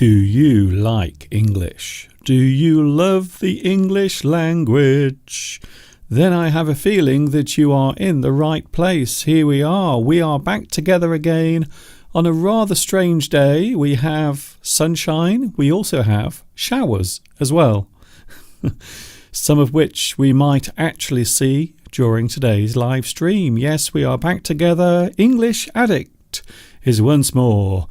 Do you like English? Do you love the English language? Then I have a feeling that you are in the right place. Here we are back together again on a rather strange day. We have sunshine, we also have showers as well, some of which we might actually see during today's live stream. Yes, we are back together. English Addict is once more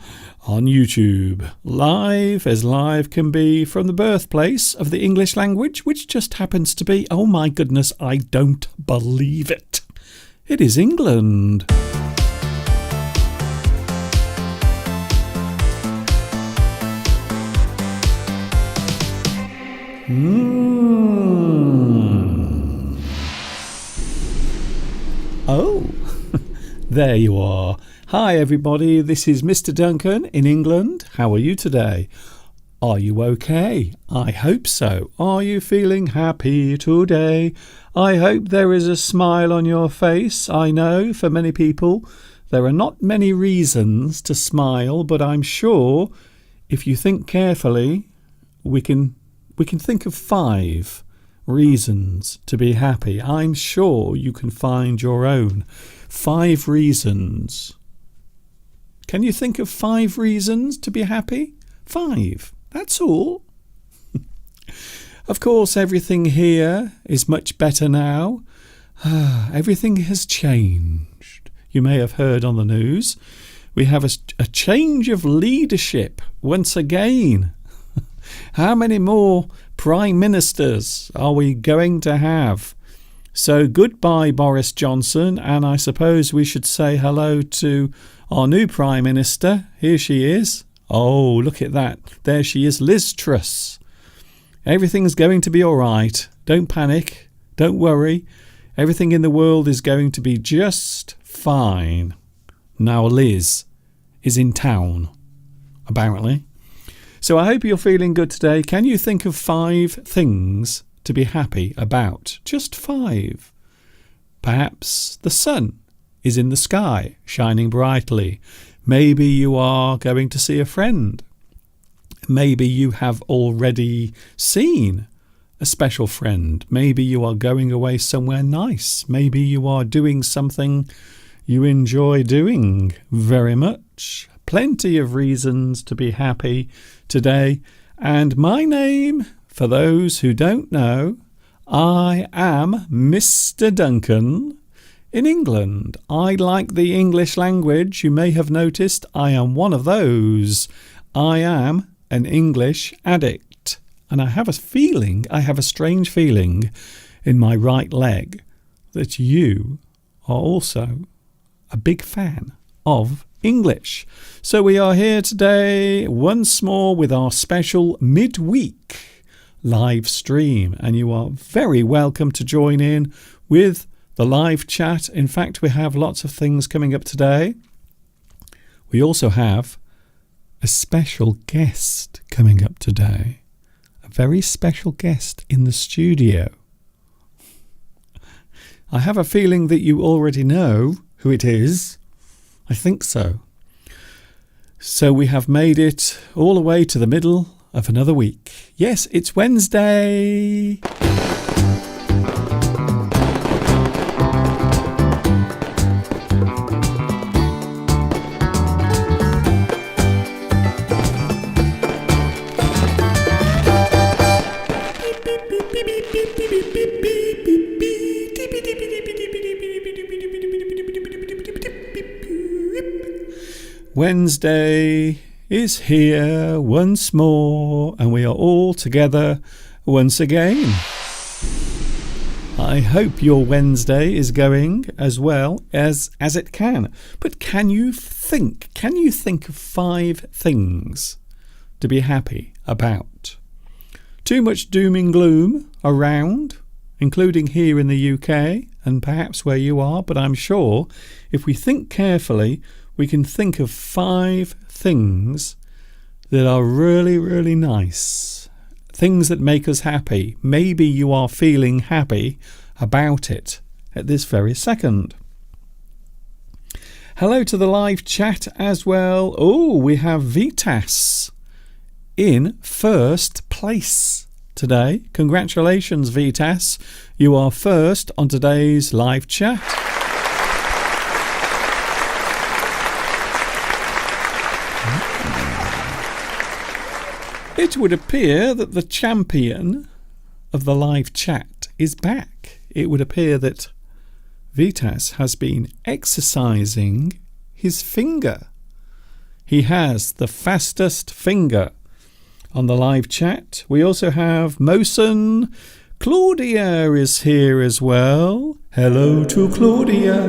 on YouTube, live as live can be from the birthplace of the English language, which just happens to be, oh my goodness, I don't believe it, it is England. Oh, there you are. Hi everybody, this is Mr. Duncan in England. How are you today? Are you okay? I hope so. Are you feeling happy today? I hope there is a smile on your face. I know for many people there are not many reasons to smile, but I'm sure if you think carefully we can think of 5 reasons to be happy. I'm sure you can find your own 5 reasons. Can you think of 5 reasons to be happy? 5, that's all. Of course, everything here is much better now. Everything has changed. You may have heard on the news. We have a change of leadership once again. How many more prime ministers are we going to have? So goodbye Boris Johnson, and I suppose we should say hello to our new Prime Minister. Here she is. Oh, look at that. There she is, Liz Truss. Everything's going to be all right. Don't panic. Don't worry. Everything in the world is going to be just fine. Now Liz is in town, apparently. So I hope you're feeling good today. Can you think of 5 things to be happy about? Just 5. Perhaps the sun is in the sky, shining brightly. Maybe you are going to see a friend. Maybe you have already seen a special friend. Maybe you are going away somewhere nice. Maybe you are doing something you enjoy doing very much. Plenty of reasons to be happy today. And my name, for those who don't know, I am Mr. Duncan in England. I like the English language. You may have noticed I am one of those. I am an English addict. And I have a strange feeling in my right leg that you are also a big fan of English. So we are here today once more with our special midweek live stream, and you are very welcome to join in with the live chat. In fact, we have lots of things coming up today. We also have a special guest coming up today, a very special guest in the studio. I have a feeling that you already know who it is. I think so. So we have made it all the way to the middle of another week. Yes, it's Wednesday. Wednesday is here once more, and we are all together once again. I hope your Wednesday is going as well as it can. But can you think of 5 things to be happy about? Too much doom and gloom around, including here in the UK and perhaps where you are, but I'm sure if we think carefully, we can think of 5 things that are really, really nice. Things that make us happy. Maybe you are feeling happy about it at this very second. Hello to the live chat as well. Oh, we have Vitas in first place today. Congratulations, Vitas. You are first on today's live chat. It would appear that the champion of the live chat is back. It would appear that Vitas has been exercising his finger. He has the fastest finger on the live chat. We also have Mosen. Claudia is here as well. Hello to Claudia.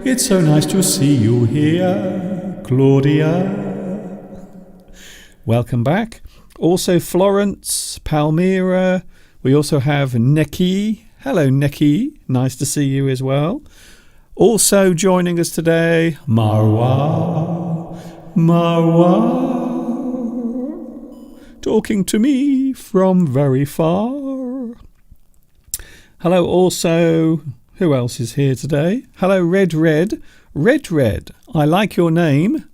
It's so nice to see you here, Claudia. Welcome back. Also Florence, Palmyra. We also have Neki. Hello, Neki. Nice to see you as well. Also joining us today, Marwa. Talking to me from very far. Hello also, who else is here today? Hello, Red. I like your name.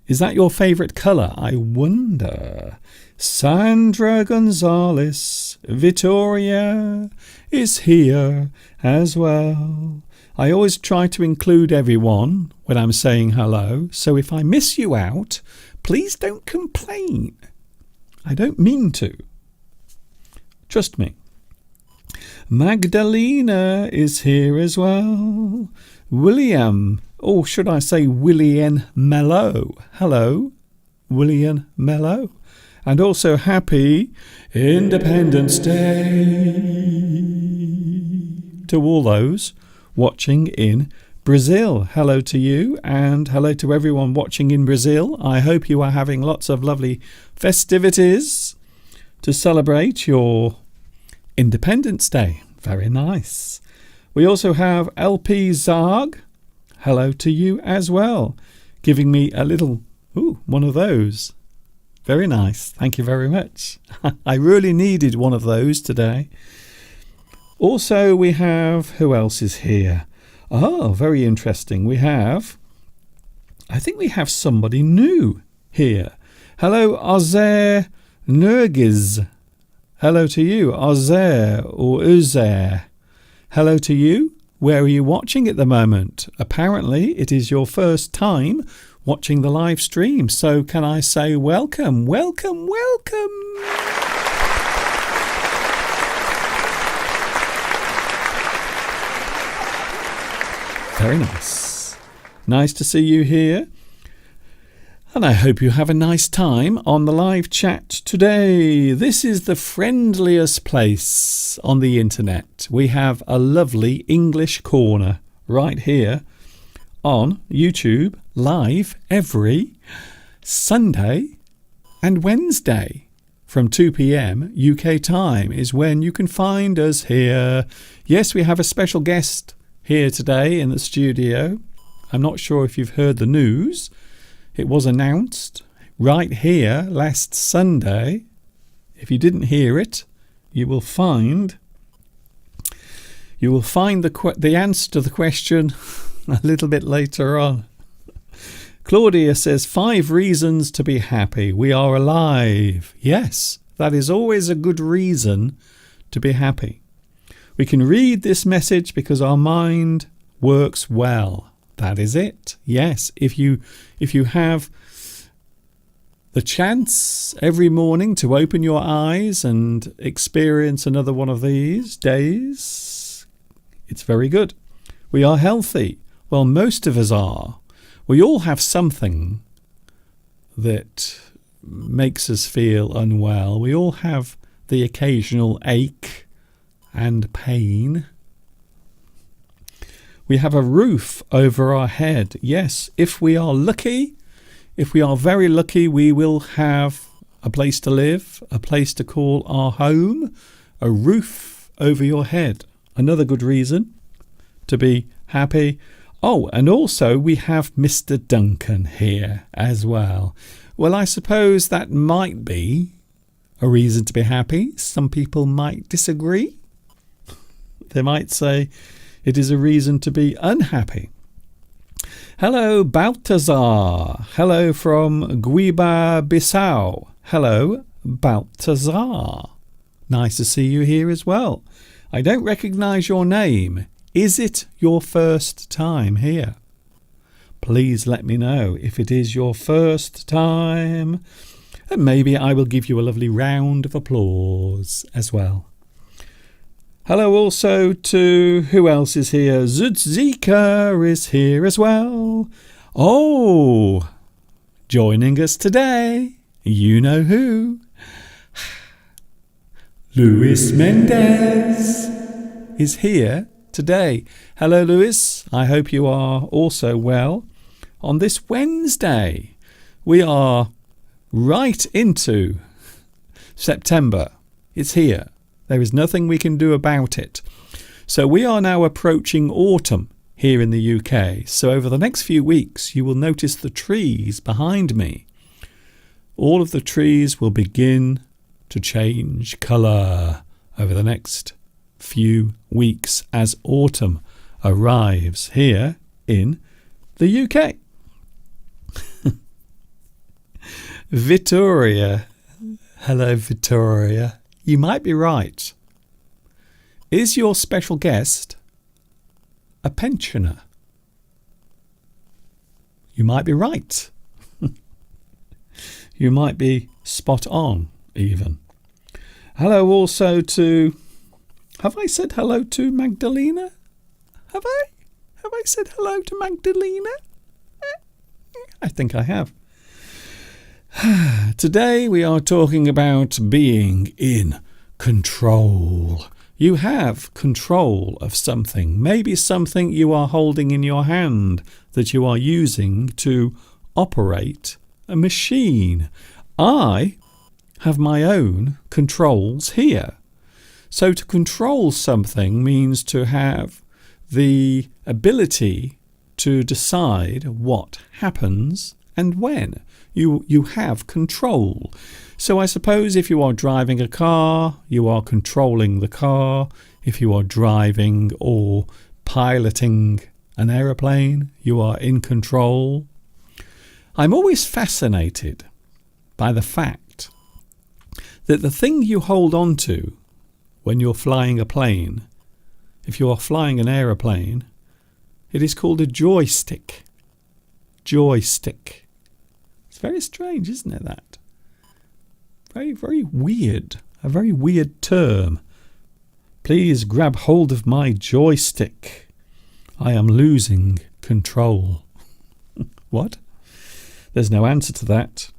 Is that your favourite colour? I wonder. Sandra Gonzalez, Vittoria is here as well. I always try to include everyone when I'm saying hello, so if I miss you out, please don't complain. I don't mean to. Trust me. Magdalena is here as well. William, or should I say William Mello. Hello, William Mello. And also happy Independence Day to all those watching in Brazil. Hello to you, and hello to everyone watching in Brazil. I hope you are having lots of lovely festivities to celebrate your Independence Day. Very nice. We also have LP Zarg. Hello to you as well, giving me a little, one of those. Very nice. Thank you very much. I really needed one of those today. Also, we have, who else is here? Oh, very interesting. I think we have somebody new here. Hello, Ozer Nurgiz. Hello to you, Ozer or Uzer. Hello to you. Where are you watching at the moment? Apparently, it is your first time watching the live stream. So can I say welcome, welcome, welcome. Very nice. Nice to see you here. And I hope you have a nice time on the live chat today. This is the friendliest place on the internet. We have a lovely English corner right here on YouTube, live every Sunday and Wednesday from 2 p.m. UK time is when you can find us here. Yes, we have a special guest here today in the studio. I'm not sure if you've heard the news. It was announced right here last Sunday. If you didn't hear it, you will find the answer to the question a little bit later on. Claudia says 5 reasons to be happy. We are alive. Yes, that is always a good reason to be happy. We can read this message because our mind works well. That is it. Yes, if you have the chance every morning to open your eyes and experience another one of these days, it's very good. We are healthy. Well, most of us are. We all have something that makes us feel unwell. We all have the occasional ache and pain. We have a roof over our head. Yes, if we are lucky, if we are very lucky, we will have a place to live, a place to call our home, a roof over your head. Another good reason to be happy. Oh, and also we have Mr. Duncan here as well. Well, I suppose that might be a reason to be happy. Some people might disagree. They might say it is a reason to be unhappy. Hello, Baltazar. Hello from Guinea-Bissau. Hello, Baltazar. Nice to see you here as well. I don't recognise your name. Is it your first time here? Please let me know if it is your first time, and maybe I will give you a lovely round of applause as well. Hello also to, who else is here? Zudzika is here as well. Oh, joining us today, you know who? Luis Mendez is here today. Hello, Luis. I hope you are also well. On this Wednesday, we are right into September. It's here. There is nothing we can do about it. So we are now approaching autumn here in the UK. So over the next few weeks, you will notice the trees behind me. All of the trees will begin to change colour over the next few weeks as autumn arrives here in the UK. Victoria. Hello, Victoria. You might be right. Is your special guest a pensioner? You might be right. You might be spot on, even. Hello also to... Have I said hello to Magdalena? Have I? Have I said hello to Magdalena? I think I have. Today we are talking about being in control. You have control of something, maybe something you are holding in your hand that you are using to operate a machine. I have my own controls here. So to control something means to have the ability to decide what happens and when. You have control. So I suppose if you are driving a car, you are controlling the car. If you are driving or piloting an aeroplane, you are in control. I'm always fascinated by the fact that the thing you hold on to when you're flying a plane, if you are flying an aeroplane, it is called a joystick. Joystick. It's very strange, isn't it, that? Very, very weird. A very weird term. Please grab hold of my joystick. I am losing control. What? There's no answer to that.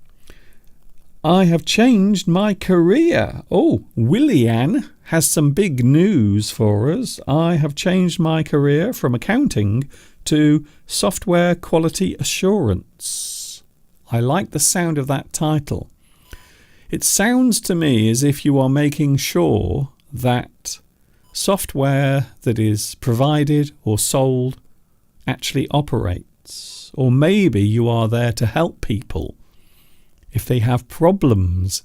I have changed my career. Oh, Willian has some big news for us. I have changed my career from accounting to software quality assurance. I like the sound of that title. It sounds to me as if you are making sure that software that is provided or sold actually operates. Or maybe you are there to help people if they have problems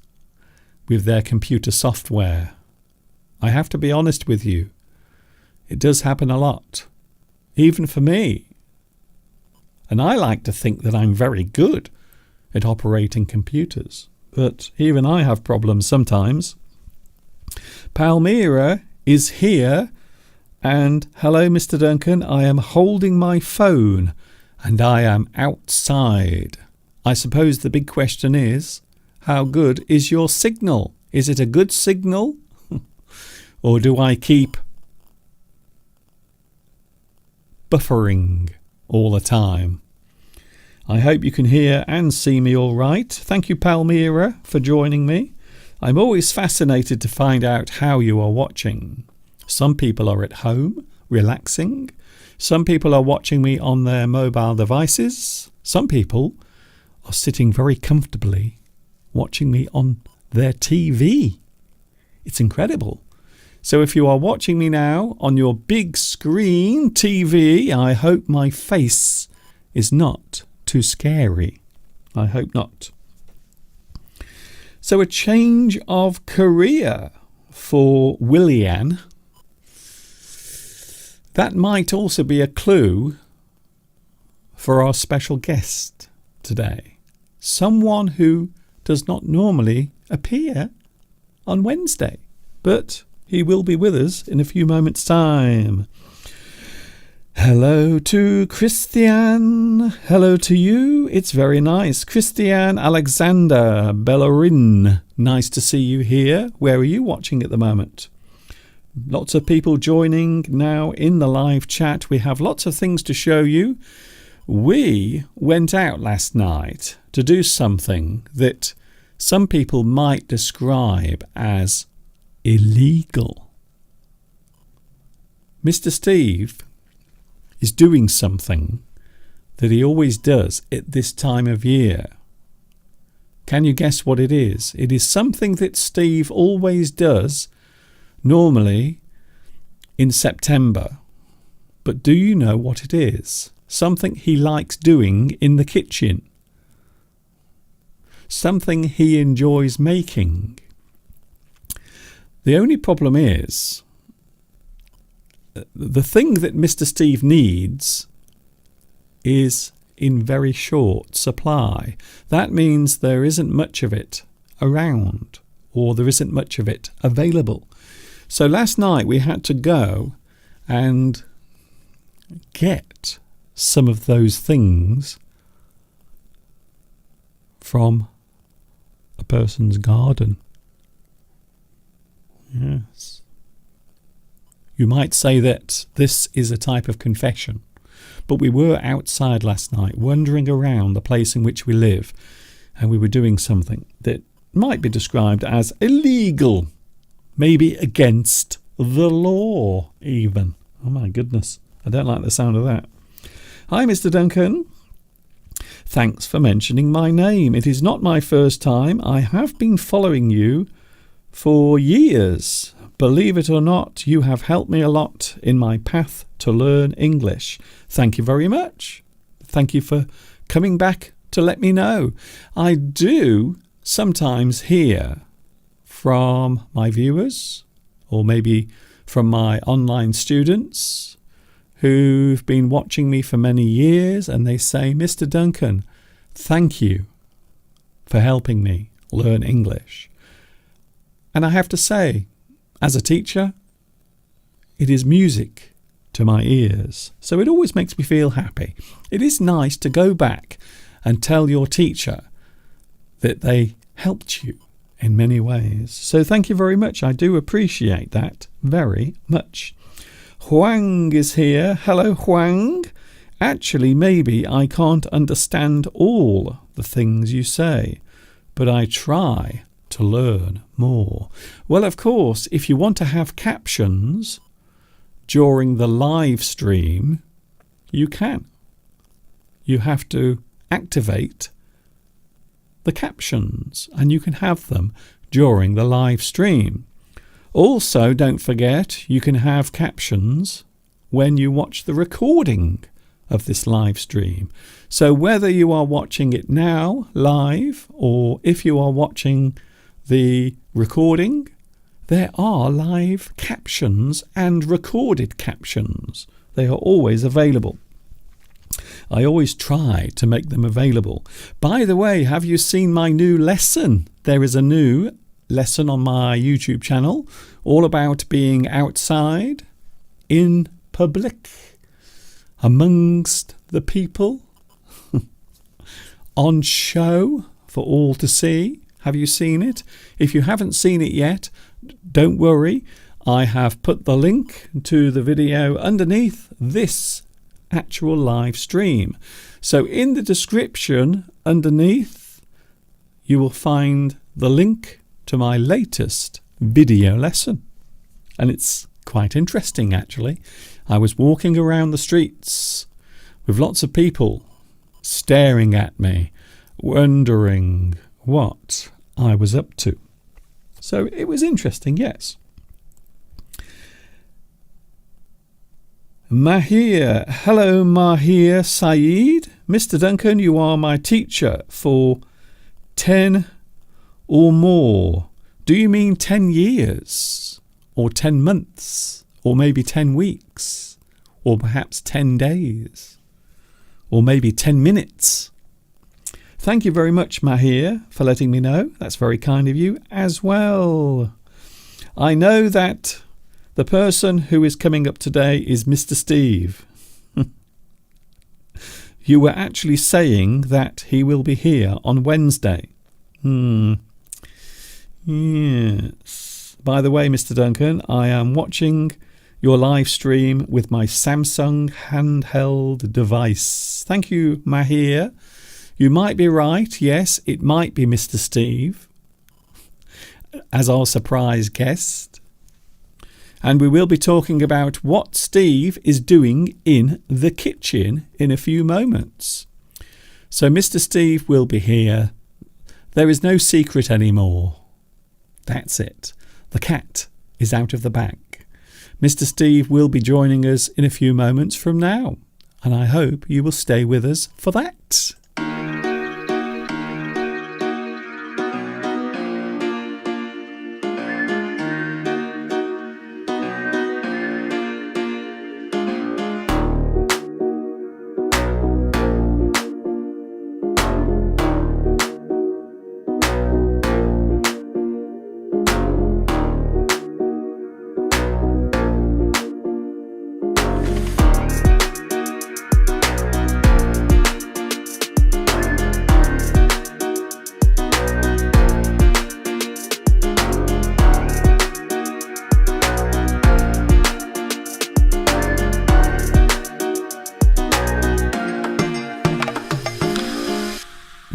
with their computer software. I have to be honest with you. It does happen a lot, even for me. And I like to think that I'm very good at operating computers. But even I have problems sometimes. Palmyra is here. And hello, Mr. Duncan. I am holding my phone and I am outside. I suppose the big question is, how good is your signal? Is it a good signal? Or do I keep buffering all the time? I hope you can hear and see me all right. Thank you, Palmyra, for joining me. I'm always fascinated to find out how you are watching. Some people are at home, relaxing. Some people are watching me on their mobile devices. Some people are sitting very comfortably watching me on their TV. It's incredible. So if you are watching me now on your big screen TV, I hope my face is not too scary. I hope not. So a change of career for Willian. That might also be a clue for our special guest today. Someone who does not normally appear on Wednesday, but he will be with us in a few moments' time. Hello to Christian. Hello to you. It's very nice. Christian Alexander Bellerin. Nice to see you here. Where are you watching at the moment? Lots of people joining now in the live chat. We have lots of things to show you. We went out last night to do something that some people might describe as illegal. Mr. Steve is doing something that he always does at this time of year. Can you guess what it is? It is something that Steve always does, normally in September. But do you know what it is? Something he likes doing in the kitchen. Something he enjoys making. The only problem is, the thing that Mr. Steve needs is in very short supply. That means there isn't much of it around, or there isn't much of it available. So last night we had to go and get some of those things from a person's garden. Yes. You might say that this is a type of confession, but we were outside last night wandering around the place in which we live, and we were doing something that might be described as illegal, maybe against the law even. Oh my goodness, I don't like the sound of that. Hi Mr. Duncan. Thanks for mentioning my name. It is not my first time. I have been following you for years. Believe it or not, you have helped me a lot in my path to learn English. Thank you very much. Thank you for coming back to let me know. I do sometimes hear from my viewers, or maybe from my online students who've been watching me for many years, and they say, Mr. Duncan, thank you for helping me learn English. And I have to say, as a teacher, it is music to my ears. So it always makes me feel happy. It is nice to go back and tell your teacher that they helped you in many ways. So thank you very much. I do appreciate that very much. Huang is here. Hello, Huang. Actually, maybe I can't understand all the things you say, but I try to learn more. Well, of course, if you want to have captions during the live stream, you can. You have to activate the captions, and you can have them during the live stream. Also, don't forget, you can have captions when you watch the recording of this live stream. So whether you are watching it now live, or if you are watching the recording, there are live captions and recorded captions. They are always available. I always try to make them available. By the way, have you seen my new lesson? There is a new lesson on my YouTube channel all about being outside in public amongst the people on show for all to see. Have you seen it? If you haven't seen it yet, don't worry. I have put the link to the video underneath this actual live stream. So in the description underneath, you will find the link to my latest video lesson. And it's quite interesting, actually. I was walking around the streets with lots of people staring at me, wondering what I was up to. So it was interesting, yes. Mahir. Hello, Mahir Saeed. Mr. Duncan, you are my teacher for 10 or more. Do you mean 10 years? Or 10 months? Or maybe 10 weeks? Or perhaps 10 days? or maybe 10 minutes. Thank you very much, Mahir, for letting me know. That's very kind of you as well. I know that the person who is coming up today is Mr. Steve. You were actually saying that he will be here on Wednesday. Yes. By the way, Mr. Duncan, I am watching your live stream with my Samsung handheld device. Thank you, Mahir. You might be right. Yes, it might be Mr. Steve as our surprise guest. And we will be talking about what Steve is doing in the kitchen in a few moments. So Mr. Steve will be here. There is no secret anymore. That's it. The cat is out of the bag. Mr. Steve will be joining us in a few moments from now, and I hope you will stay with us for that.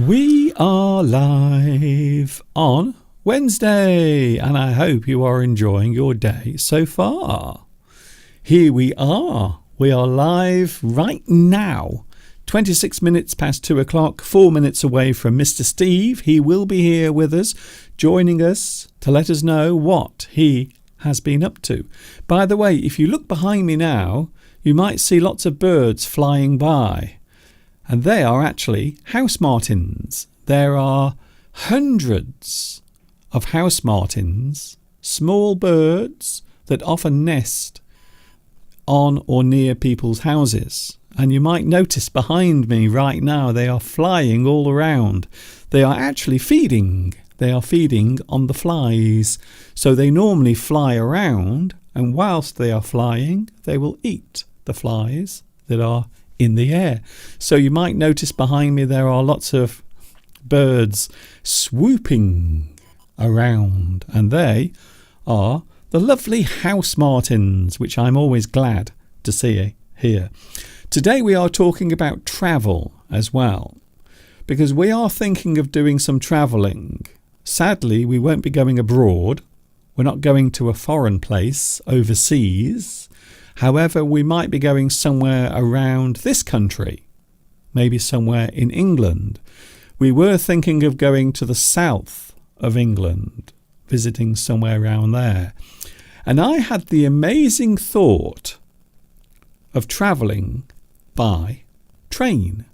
We are live on Wednesday, and I hope you are enjoying your day so far. Here we are. We are live right now, 26 minutes past 2 o'clock, 4 minutes away from Mr. Steve. He will be here with us, joining us to let us know what he has been up to. By the way, if you look behind me now, you might see lots of birds flying by. And they are actually house martins. There are hundreds of house martins, small birds that often nest on or near people's houses. And you might notice behind me right now, they are flying all around. They are actually feeding. They are feeding on the flies. So they normally fly around, and whilst they are flying, they will eat the flies that are in the air. So you might notice behind me there are lots of birds swooping around, and they are the lovely house martins, which I'm always glad to see here. Today we are talking about travel as well, because we are thinking of doing some travelling. Sadly, we won't be going abroad. We're not going to a foreign place overseas. However, we might be going somewhere around this country, maybe somewhere in England. We were thinking of going to the south of England, visiting somewhere around there. And I had the amazing thought of travelling by train.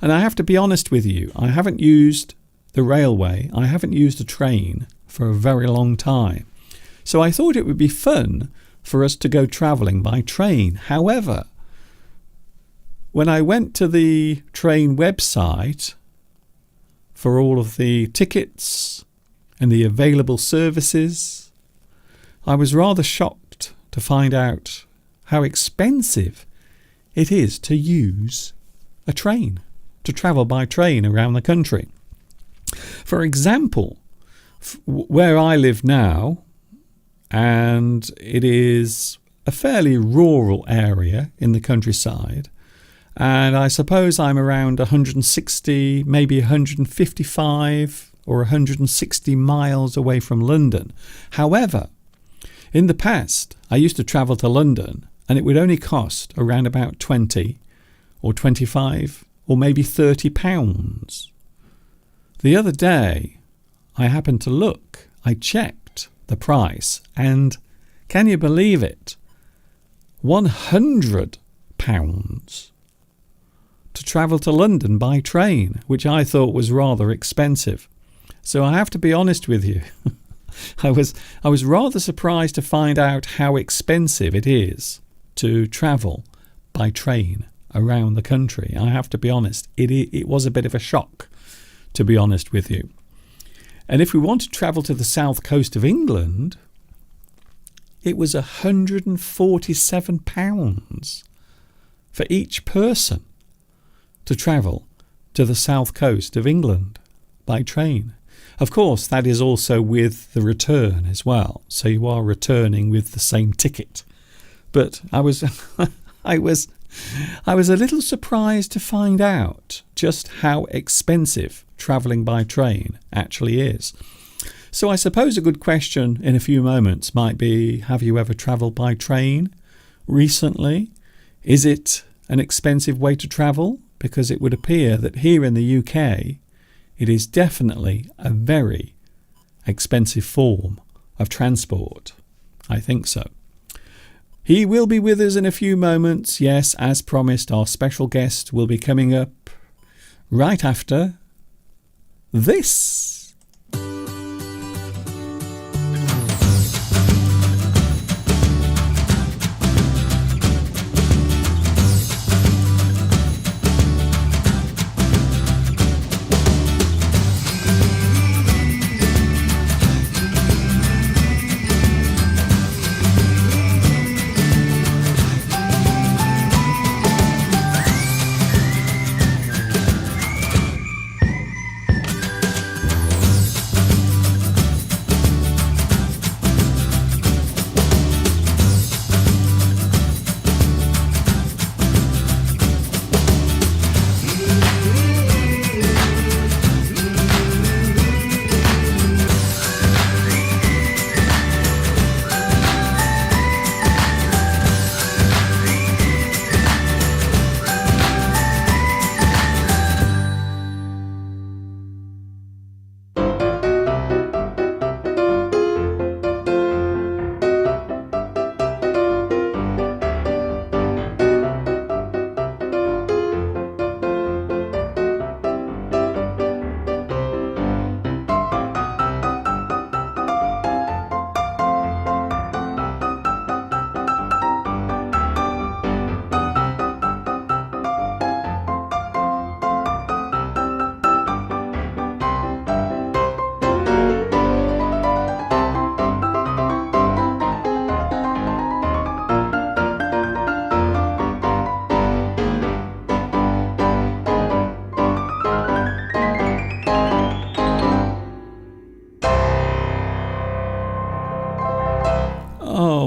And I have to be honest with you, I haven't used the railway, I haven't used a train for a very long time. So I thought it would be fun for us to go travelling by train. However, when I went to the train website for all of the tickets and the available services, I was rather shocked to find out how expensive it is to use a train, to travel by train around the country. For example, where I live now, and it is a fairly rural area in the countryside, and I suppose I'm around 160, maybe 155 or 160 miles away from London. However, in the past, I used to travel to London, and it would only cost around about 20 or 25 or maybe 30 pounds. The other day, I happened to look, I checked the price, and can you believe it? £100 to travel to London by train, which I thought was rather expensive. So I have to be honest with you. I was rather surprised to find out how expensive it is to travel by train around the country. I have to be honest, it was a bit of a shock, to be honest with you. And if we want to travel to the south coast of England, it was £147 for each person to travel to the south coast of England by train. Of course, that is also with the return as well. So you are returning with the same ticket. But I was I was a little surprised to find out just how expensive travelling by train actually is. So I suppose a good question in a few moments might be, have you ever travelled by train recently? Is it an expensive way to travel? Because it would appear that here in the UK, it is definitely a very expensive form of transport. I think so. He will be with us in a few moments. Yes, as promised, our special guest will be coming up right after this.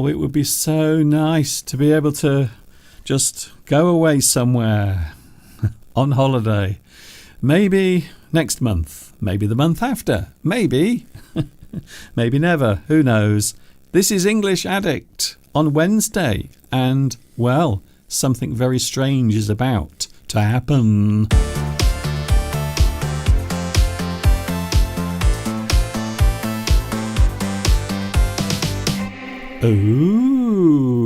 It would be so nice to be able to just go away somewhere on holiday. Maybe next month, maybe the month after, maybe, maybe never, who knows. This is English Addict on Wednesday, and, well, something very strange is about to happen. Ooh.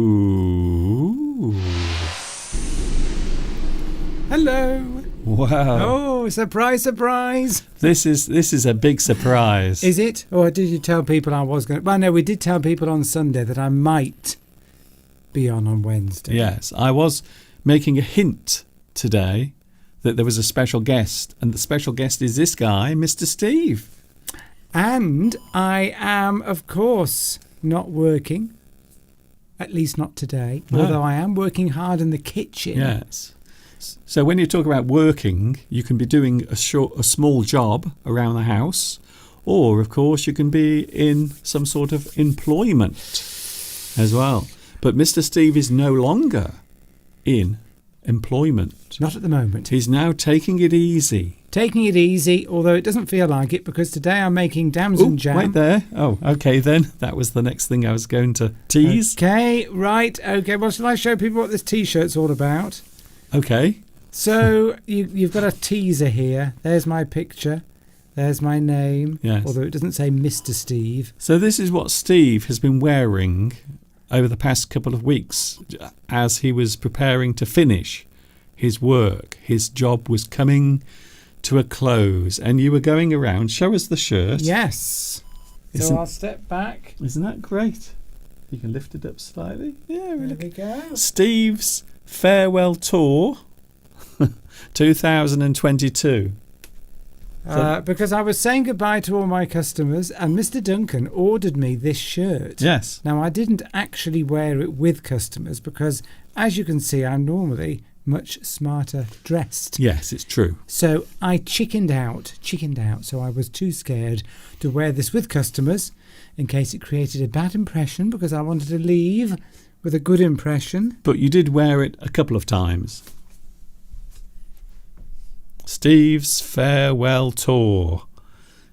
Hello. Wow. Oh, surprise, surprise. This is a big surprise. Is it? Or did you tell people I was going to... Well, no, we did tell people on Sunday that I might be on Wednesday. Yes, I was making a hint today that there was a special guest, and the special guest is this guy, Mr. Steve. And I am, of course, not working, at least not today, although I am working hard in the kitchen. Yes. So when you talk about working, you can be doing a small job around the house, or, of course, you can be in some sort of employment as well. But Mr. Steve is no longer in employment. Not at the moment. He's now taking it easy. Taking it easy, although it doesn't feel like it, because today I'm making damson jam. Wait there. Oh, okay then. That was the next thing I was going to tease. Okay, right. Okay, well, shall I show people what this T-shirt's all about? Okay. So you've got a teaser here. There's my picture. There's my name. Yes. Although it doesn't say Mr. Steve. So this is what Steve has been wearing over the past couple of weeks as he was preparing to finish his work. His job was coming to a close, and you were going around. Show us the shirt. Yes. So I'll step back. Isn't that great? You can lift it up slightly. Yeah, there we go. Steve's farewell tour 2022. Because I was saying goodbye to all my customers, and Mr. Duncan ordered me this shirt. Yes. Now, I didn't actually wear it with customers because, as you can see, I'm normally much smarter dressed. Yes, it's true. So I chickened out. So I was too scared to wear this with customers in case it created a bad impression, because I wanted to leave with a good impression. But you did wear it a couple of times. Steve's farewell tour,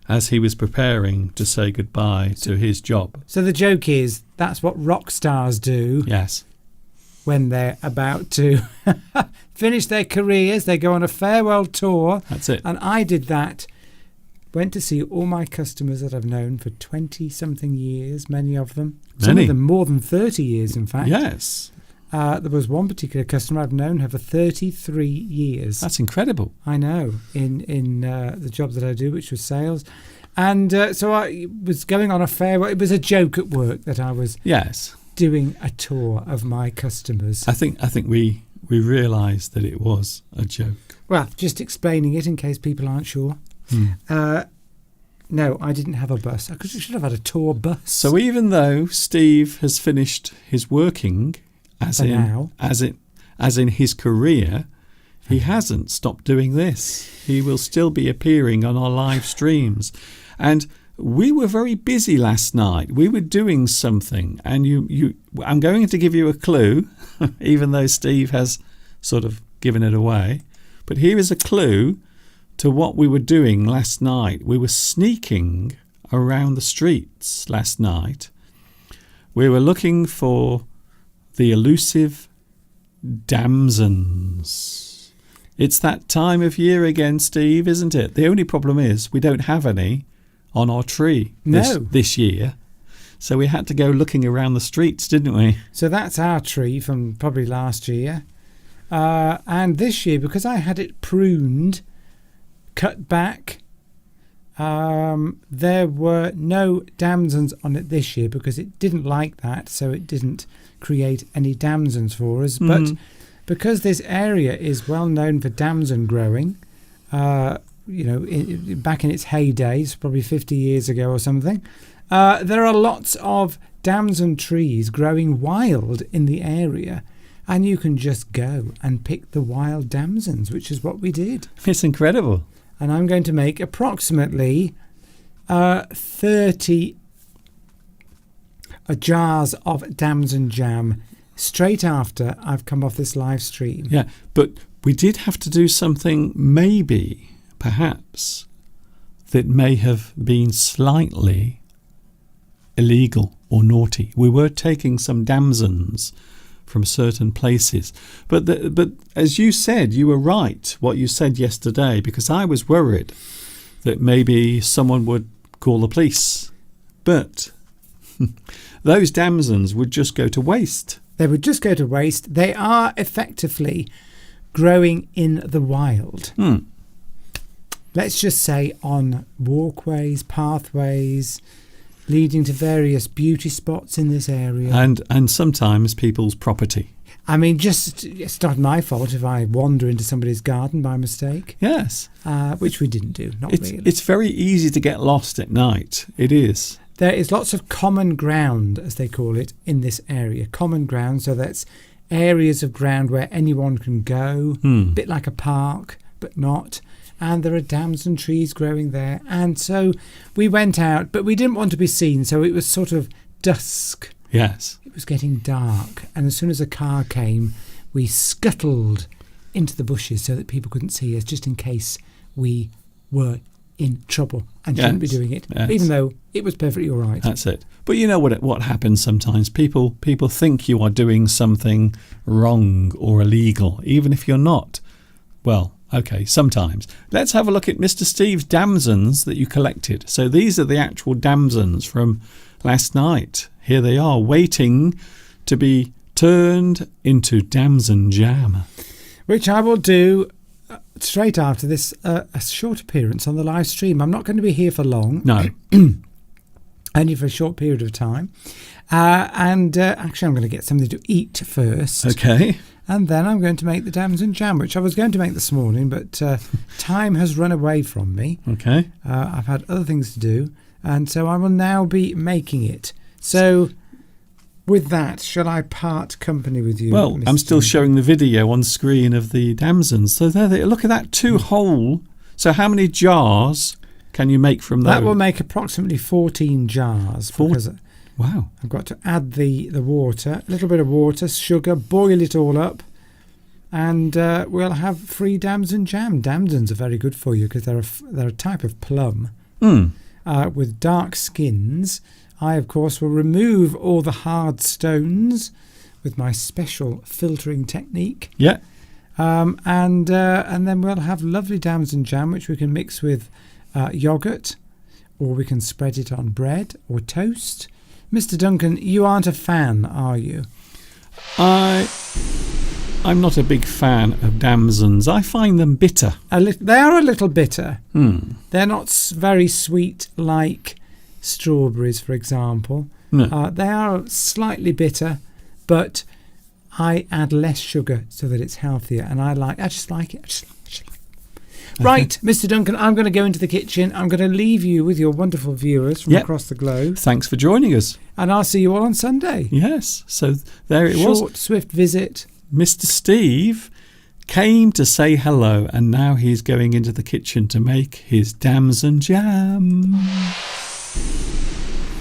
as he was preparing to say goodbye to his job. So the joke is, that's what rock stars do. Yes. When they're about to finish their careers, they go on a farewell tour. That's it. And I did that. Went to see all my customers that I've known for 20-something years, many of them. Some Many. of them more than 30 years, in fact. Yes. There was one particular customer I've known her for 33 years. That's incredible. I know, in the job that I do, which was sales. And so I was going on a farewell. It was a joke at work that I was Yes. doing a tour of my customers. I think we realised that it was a joke. Well, just explaining it in case people aren't sure. No, I didn't have a bus. I should have had a tour bus. So even though Steve has finished his working, as in his career, he hasn't stopped doing this. He will still be appearing on our live streams. And we were very busy last night. We were doing something, and I'm going to give you a clue, even though Steve has sort of given it away. But here is a clue to what we were doing last night. We were sneaking around the streets last night. We were looking for the elusive damsons. It's that time of year again, Steve, isn't it? The only problem is we don't have any on our tree this year. So we had to go looking around the streets, didn't we? So that's our tree from probably last year. And this year, because I had it pruned, cut back, there were no damsons on it this year because it didn't like that, so it didn't create any damsons for us. But because this area is well known for damson growing, back in its heydays, probably 50 years ago or something, there are lots of damson trees growing wild in the area, and you can just go and pick the wild damsons, which is what we did. It's incredible. And I'm going to make approximately 30 jars of damson jam straight after I've come off this live stream. Yeah, but we did have to do something perhaps, that may have been slightly illegal or naughty. We were taking some damsons from certain places. But as you said, you were right, what you said yesterday, because I was worried that maybe someone would call the police. But those damsons would just go to waste. They would just go to waste. They are effectively growing in the wild. Let's just say on walkways, pathways, leading to various beauty spots in this area. And sometimes people's property. I mean, it's not my fault if I wander into somebody's garden by mistake. Yes. Which we didn't do, really. It's very easy to get lost at night. It is. There is lots of common ground, as they call it, in this area. Common ground, so that's areas of ground where anyone can go, a bit like a park, but not. And there are damson trees growing there. And so we went out, but we didn't want to be seen, so it was sort of dusk. Yes. It was getting dark. And as soon as a car came, we scuttled into the bushes so that people couldn't see us, just in case we were in trouble and shouldn't be doing it, even though it was perfectly all right. That's it. But you know what happens sometimes? People think you are doing something wrong or illegal, even if you're not. Well, okay, sometimes. Let's have a look at Mr. Steve's damsons that you collected. So these are the actual damsons from last night. Here they are, waiting to be turned into damson jam. Which I will do straight after this, a short appearance on the live stream. I'm not going to be here for long. No. Only for a short period of time. Actually, I'm going to get something to eat first. Okay. And then I'm going to make the damson jam, which I was going to make this morning, but time has run away from me. Okay. I've had other things to do, and so I will now be making it. So, with that, shall I part company with you? Well, I'm still showing the video on screen of the damsons. So there they look at that 2-hole. So how many jars can you make from those? That will make approximately 14 jars. Because wow. I've got to add the water, a little bit of water, sugar, boil it all up, and we'll have free damson jam. Damsons are very good for you because they're a type of plum with dark skins. I, of course, will remove all the hard stones with my special filtering technique. Yeah. And then we'll have lovely damson jam, which we can mix with yoghurt, or we can spread it on bread or toast. Mr. Duncan, you aren't a fan, are you? I'm not a big fan of damsons. I find them bitter. They are a little bitter. They're not very sweet like strawberries, for example. No. They are slightly bitter, but I add less sugar so that it's healthier, and I just like it. Right, Mr. Duncan, I'm going to go into the kitchen. I'm going to leave you with your wonderful viewers from across the globe. Thanks for joining us. And I'll see you all on Sunday. Yes, so there it was. Short, swift visit. Mr. Steve came to say hello, and now he's going into the kitchen to make his damson jam.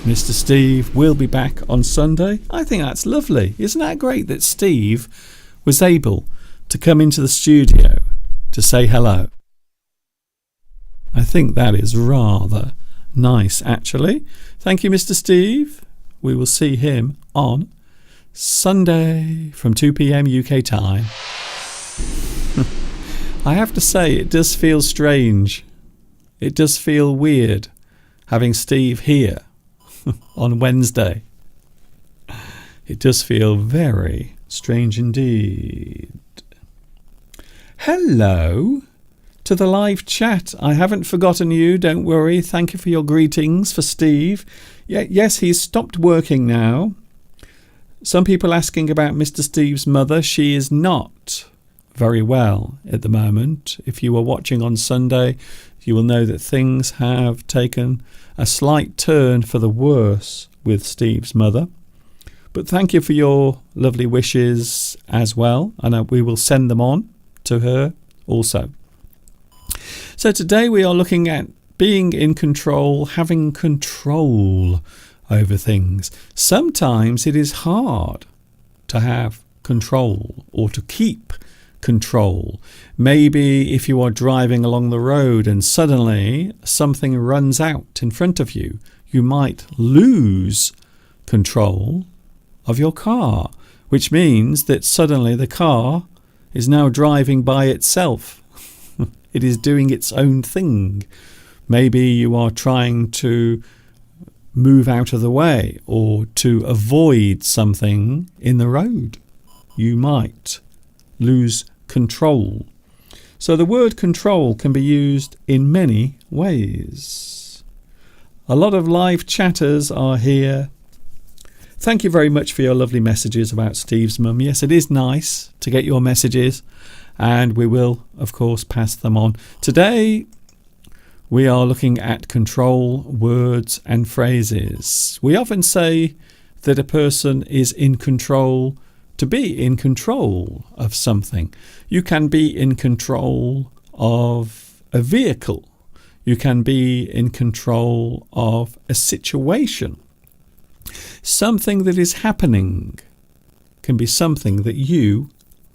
Mr. Steve will be back on Sunday. I think that's lovely. Isn't that great that Steve was able to come into the studio to say hello? I think that is rather nice, actually. Thank you, Mr. Steve. We will see him on Sunday from 2 p.m. UK time. I have to say, it does feel strange. It does feel weird having Steve here on Wednesday. It does feel very strange indeed. Hello to the live chat. I haven't forgotten you, don't worry. Thank you for your greetings for Steve. Yes, he's stopped working now. Some people asking about Mr. Steve's mother. She is not very well at the moment. If you were watching on Sunday, you will know that things have taken a slight turn for the worse with Steve's mother. But thank you for your lovely wishes as well, and we will send them on to her also. So today we are looking at being in control, having control over things. Sometimes it is hard to have control or to keep control. Maybe if you are driving along the road and suddenly something runs out in front of you, you might lose control of your car, which means that suddenly the car is now driving by itself. It is doing its own thing. Maybe you are trying to move out of the way or to avoid something in the road. You might lose control. So the word control can be used in many ways. A lot of live chatters are here. Thank you very much for your lovely messages about Steve's mum. Yes, it is nice to get your messages, and we will, of course, pass them on. Today, we are looking at control words and phrases. We often say that a person is in control to be in control of something. You can be in control of a vehicle. You can be in control of a situation. Something that is happening can be something that you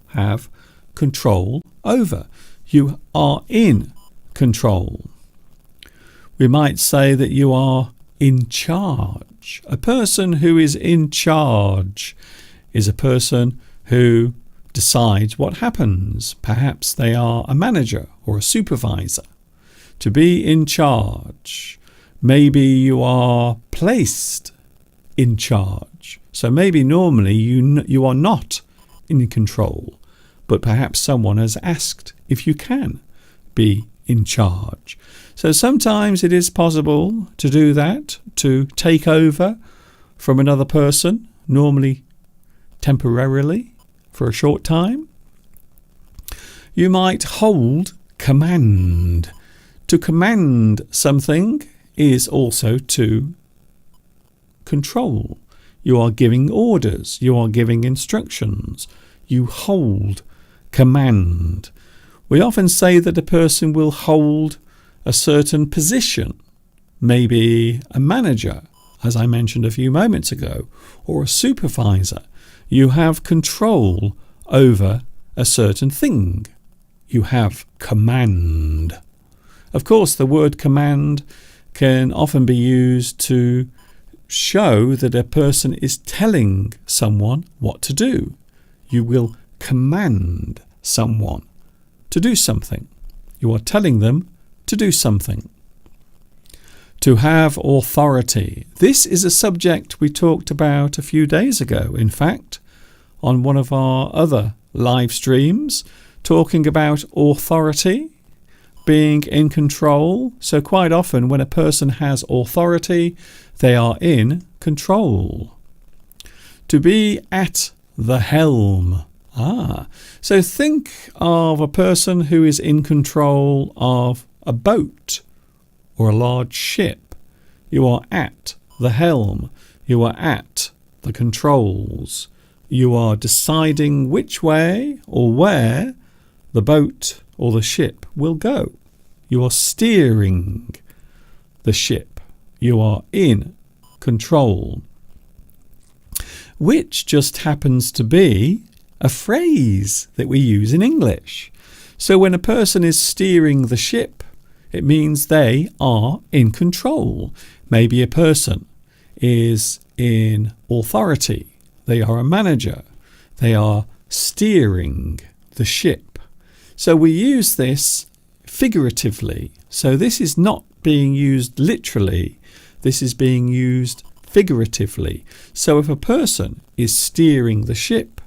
have control over. You are in control. We might say that you are in charge. A person who is in charge is a person who decides what happens. Perhaps they are a manager or a supervisor. To be in charge. Maybe you are placed in charge. So maybe normally you are not in control, but perhaps someone has asked if you can be in charge. So sometimes it is possible to do that, to take over from another person, normally temporarily, for a short time. You might hold command. To command something is also to control. You are giving orders. You are giving instructions. You hold command. We often say that a person will hold a certain position, maybe a manager, as I mentioned a few moments ago, or a supervisor. You have control over a certain thing. You have command. Of course, the word command can often be used to show that a person is telling someone what to do. You will command someone to do something. You are telling them to do something. To have authority. This is a subject we talked about a few days ago, in fact, on one of our other live streams, talking about authority, being in control. So quite often when a person has authority, they are in control. To be at the helm. So think of a person who is in control of a boat or a large ship. You are at the helm. You are at the controls. You are deciding which way or where the boat or the ship will go. You are steering the ship. You are in control. Which just happens to be a phrase that we use in English. So when a person is steering the ship, it means they are in control. Maybe a person is in authority. They are a manager. They are steering the ship. So we use this figuratively. So this is not being used literally. This is being used figuratively. So if a person is steering the ship,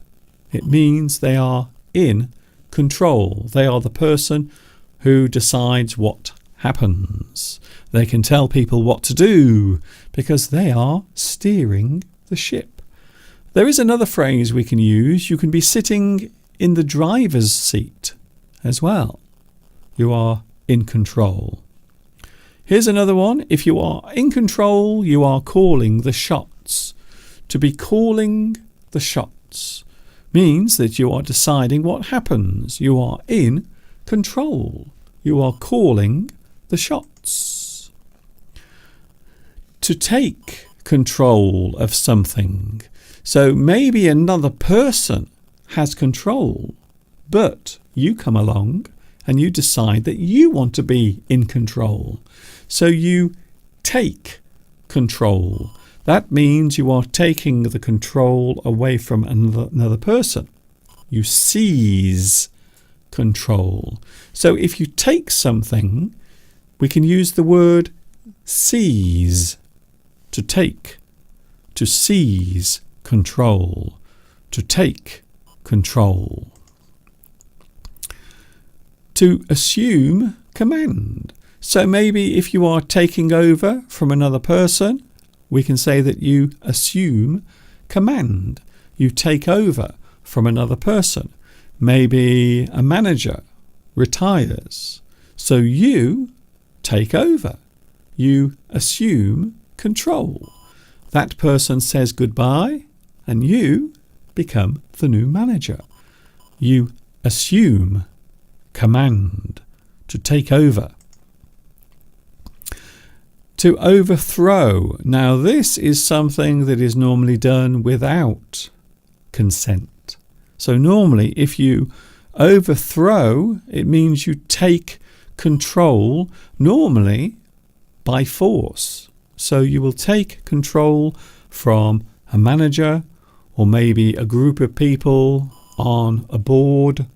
it means they are in control. They are the person who decides what happens. They can tell people what to do because they are steering the ship. There is another phrase we can use. You can be sitting in the driver's seat as well. You are in control. Here's another one. If you are in control, you are calling the shots. To be calling the shots means that you are deciding what happens. You are in control. You are calling the shots. To take control of something. So maybe another person has control, but you come along and you decide that you want to be in control. So you take control. That means you are taking the control away from another person. You seize control. So if you take something, we can use the word seize. To take, to seize control, to take control. To assume command. So maybe if you are taking over from another person, we can say that you assume command. You take over from another person. Maybe a manager retires. So you take over. You assume control. That person says goodbye and you become the new manager. You assume command. To take over. To overthrow. Now this is something that is normally done without consent. So normally if you overthrow, it means you take control, normally by force. So you will take control from a manager or maybe a group of people on a board.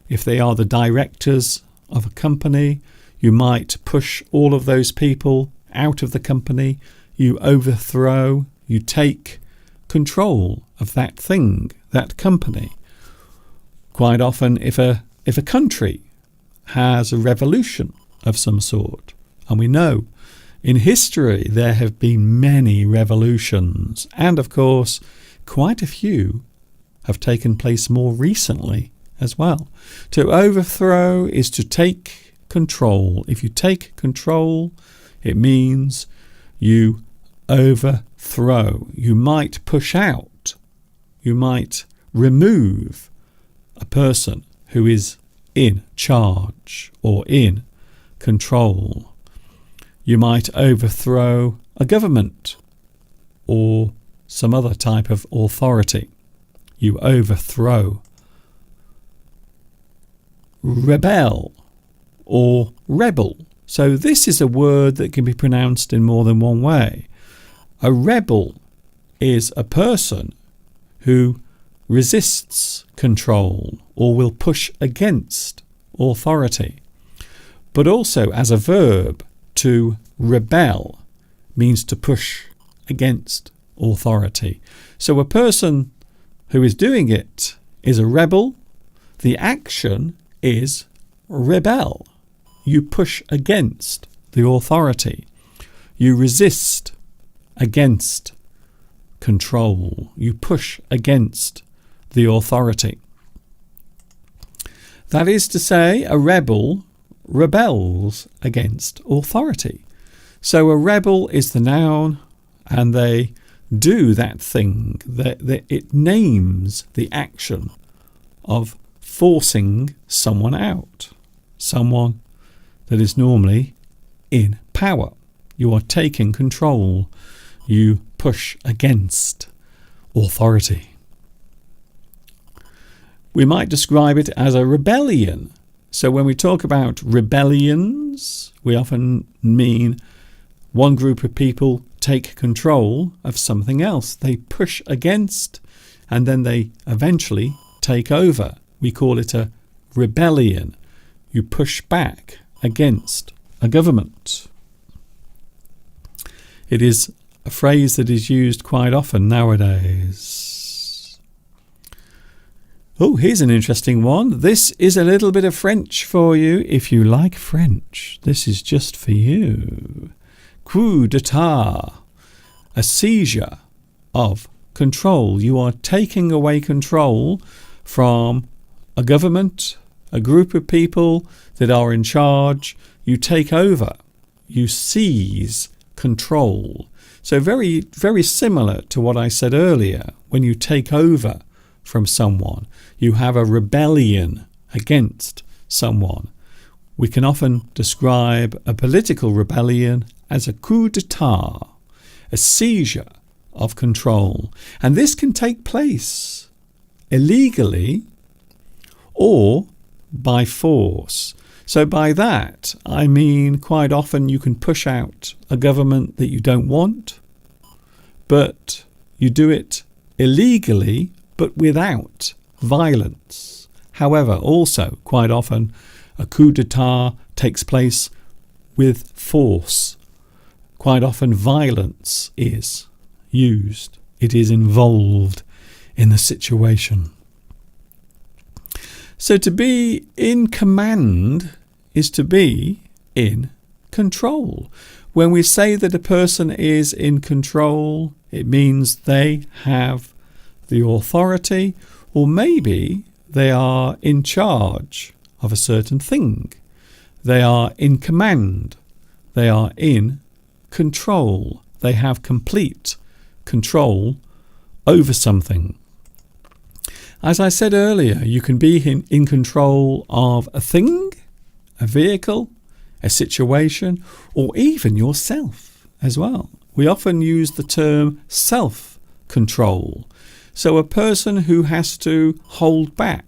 If they are the directors of a company, you might push all of those people out of the company. You overthrow, you take control of that thing, that company. Quite often if a country has a revolution of some sort, and we know In history, there have been many revolutions, and of course, quite a few have taken place more recently as well. To overthrow is to take control. If you take control, it means you overthrow. You might push out, you might remove a person who is in charge or in control. You might overthrow a government or some other type of authority. You overthrow. Rebel or rebel. So this is a word that can be pronounced in more than one way. A rebel is a person who resists control or will push against authority. But also as a verb, to rebel means to push against authority. So a person who is doing it is a rebel. The action is rebel. You push against the authority. You resist against control. You push against the authority. That is to say, a rebel rebels against authority. So a rebel is the noun, and they do that thing. It names the action of forcing someone out. Someone that is normally in power. You are taking control. You push against authority. We might describe it as a rebellion. So when we talk about rebellions, we often mean one group of people take control of something else. They push against and then they eventually take over. We call it a rebellion. You push back against a government. It is a phrase that is used quite often nowadays. Oh, here's an interesting one. This is a little bit of French for you. If you like French, this is just for you. Coup d'état, a seizure of control. You are taking away control from a government, a group of people that are in charge. You take over. You seize control. So very, very similar to what I said earlier. When you take over from someone, you have a rebellion against someone. We can often describe a political rebellion as a coup d'état, a seizure of control. And this can take place illegally or by force. So by that, I mean quite often you can push out a government that you don't want, but you do it illegally but without violence. However, also quite often a coup d'état takes place with force. Quite often violence is used. It is involved in the situation. So to be in command is to be in control. When we say that a person is in control, it means they have the authority, or maybe they are in charge of a certain thing. They are in command. They are in control. They have complete control over something. As I said earlier, you can be in control of a thing, a vehicle, a situation, or even yourself as well. We often use the term self-control. So a person who has to hold back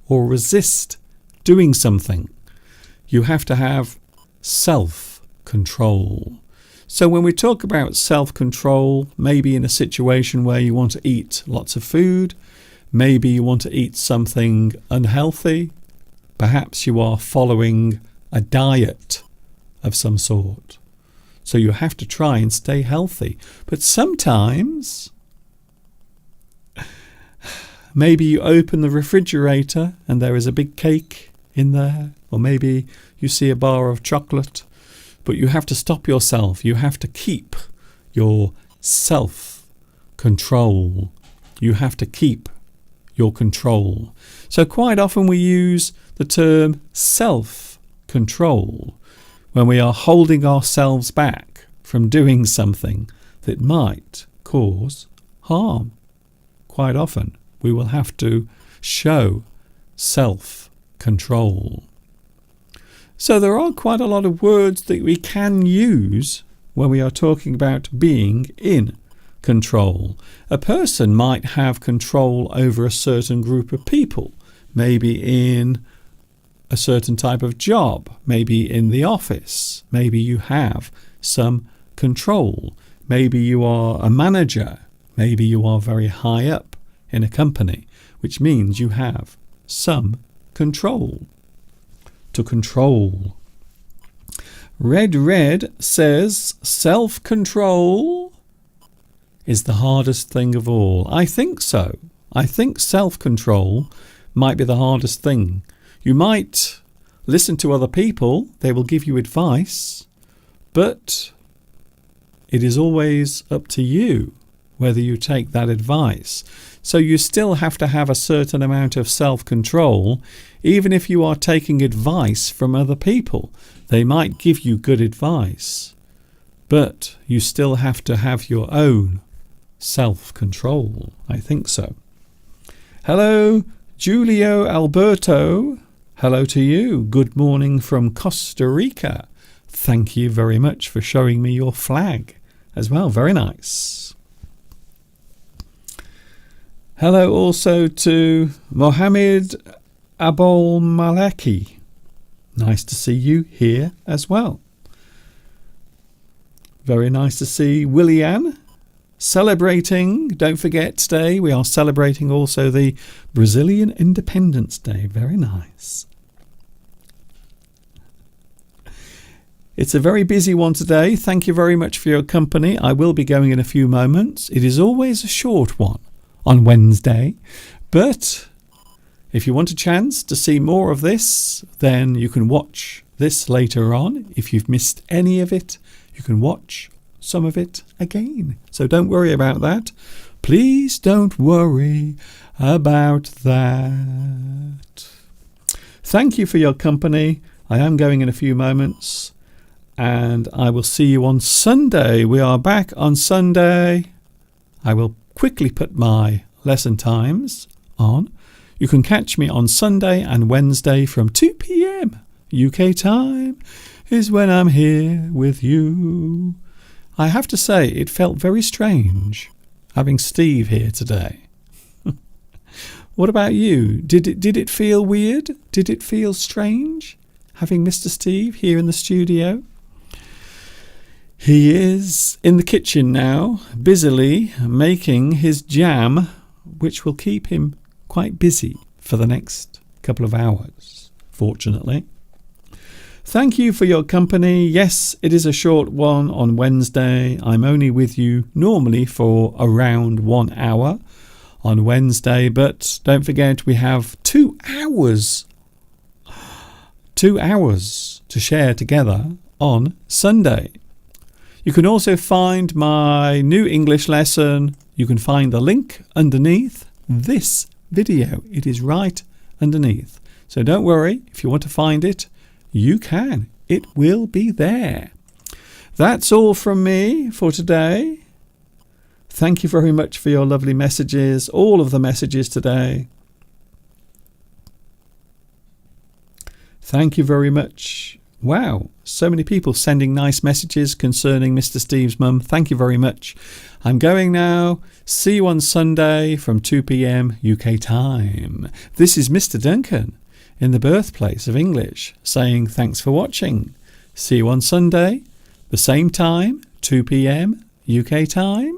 or resist doing something, you have to have self-control. So when we talk about self-control, maybe in a situation where you want to eat lots of food, maybe you want to eat something unhealthy, perhaps you are following a diet of some sort. So you have to try and stay healthy. But sometimes maybe you open the refrigerator and there is a big cake in there, or maybe you see a bar of chocolate but you have to stop yourself. You have to keep your self-control. You have to keep your control. So quite often we use the term self-control when we are holding ourselves back from doing something that might cause harm. Quite often we will have to show self-control. So there are quite a lot of words that we can use when we are talking about being in control. A person might have control over a certain group of people, maybe in a certain type of job, maybe in the office. Maybe you have some control. Maybe you are a manager. Maybe you are very high up in a company, which means you have some control. To control. Red says self-control is the hardest thing of all. I think so. I think self-control might be the hardest thing. You might listen to other people. They will give you advice. But it is always up to you whether you take that advice. So you still have to have a certain amount of self-control, even if you are taking advice from other people. They might give you good advice, but you still have to have your own self-control. I think so. Hello, Julio Alberto. Hello to you. Good morning from Costa Rica. Thank you very much for showing me your flag as well. Very nice. Hello also to Mohammed Abol Maleki. Nice to see you here as well. Very nice to see Willian celebrating. Don't forget today we are celebrating also the Brazilian Independence Day. Very nice. It's a very busy one today. Thank you very much for your company. I will be going in a few moments. It is always a short one on Wednesday, but if you want a chance to see more of this, then you can watch this later on. If you've missed any of it, you can watch some of it again. So don't worry about that. Please don't worry about that. Thank you for your company. I am going in a few moments, and I will see you on Sunday. We are back on Sunday. I will quickly put my lesson times on. You can catch me on Sunday and Wednesday from 2 p.m. UK time is when I'm here with you. I have to say it felt very strange having Steve here today. What about you? Did it feel weird? Did it feel strange having Mr. Steve here in the studio? He is in the kitchen now, busily making his jam, which will keep him quite busy for the next couple of hours, fortunately. Thank you for your company. Yes, it is a short one on Wednesday. I'm only with you normally for around 1 hour on Wednesday, but don't forget we have 2 hours. 2 hours to share together on Sunday. You can also find my new English lesson. You can find the link underneath this video. It is right underneath. So don't worry, if you want to find it, you can. It will be there. That's all from me for today. Thank you very much for your lovely messages, all of the messages today. Thank you very much. Wow, so many people sending nice messages concerning Mr. Steve's mum. Thank you very much. I'm going now. See you on Sunday from 2 p.m. UK time. This is Mr. Duncan in the birthplace of English saying thanks for watching. See you on Sunday, the same time, 2 p.m. UK time.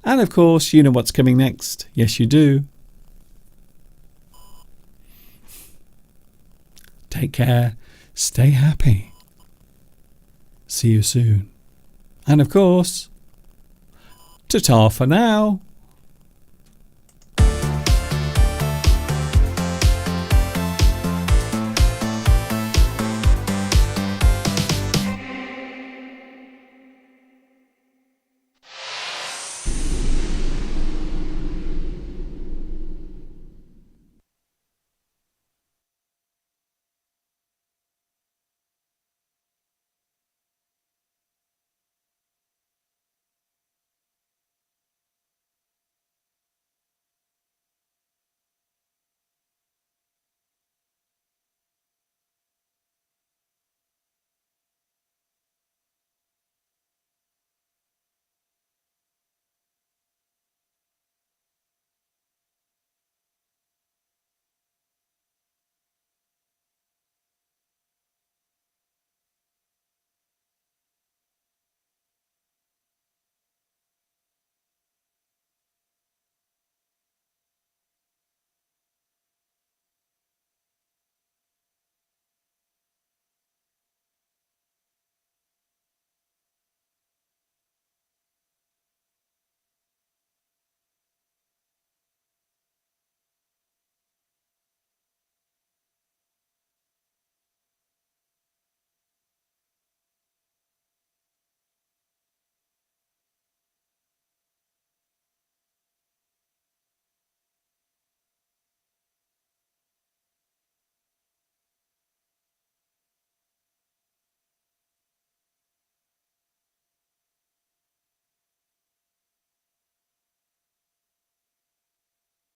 And of course, you know what's coming next. Yes, you do. Take care. Stay happy. See you soon. And of course, ta-ta for now.